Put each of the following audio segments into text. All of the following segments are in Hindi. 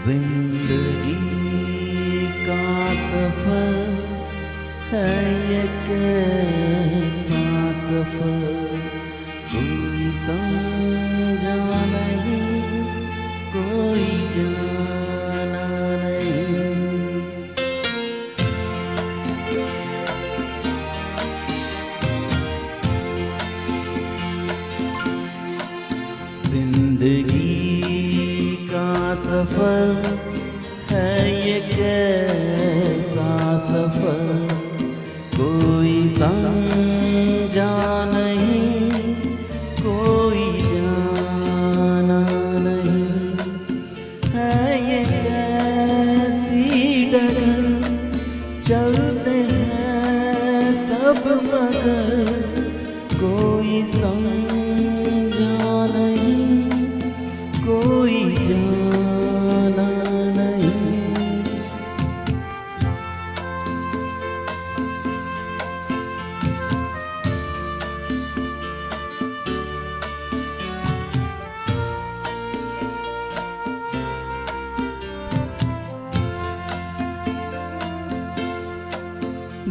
जिंदगी का सफर है ये कैसा सफर, कोई समझा नहीं, कोई जाना नहीं। जिंदगी का सफर है ये कैसा सफर, कोई समझा नहीं, कोई जाना नहीं। है ये कैसी डगर, चलते हैं सब मगर, कोई समझा नहीं, कोई जाना नहीं।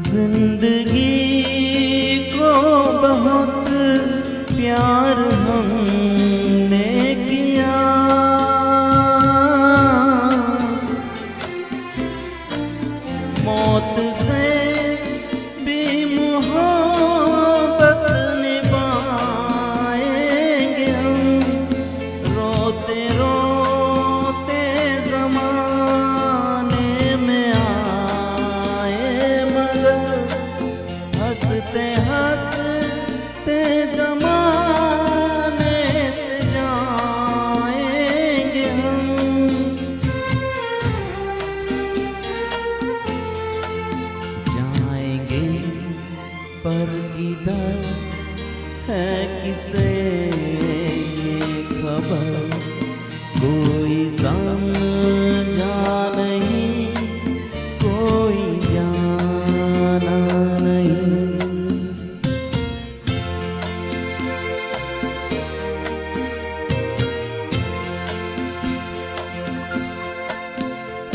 जिंदगी को बहुत प्यार हमने किया, मौत से भी मोहब्बत निभाएंगे हम, रोते रोते ज़माने में आए मगर, हंसते हंसते ज़माने से जाएंगे हम। जाएंगे पर किधर है किसे ये खबर, कोई समझा नहीं, कोई जाना नहीं।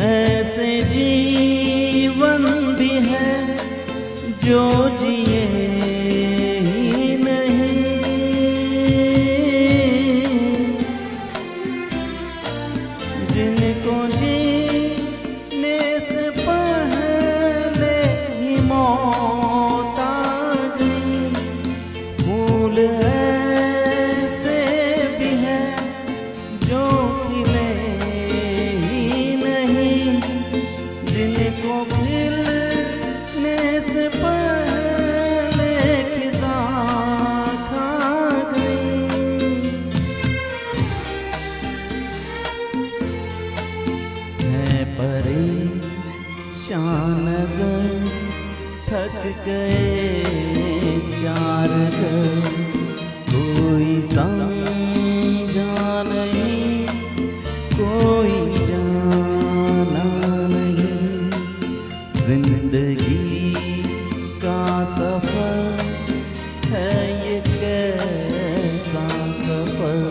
ऐसे जीवन भी है जो जिए ही नहीं, जिनको जीने से पहले ही मौत आ गई। फूल ऐसे भी है जो खिले ही नहीं, जिनको खिलने से पहले खिज़ा खा गई। है परेशान नज़र, थक गए चार घर, कोई समझा नहीं, कोई जाना नहीं। जिंदगी का सफर है ये कैसा सफर,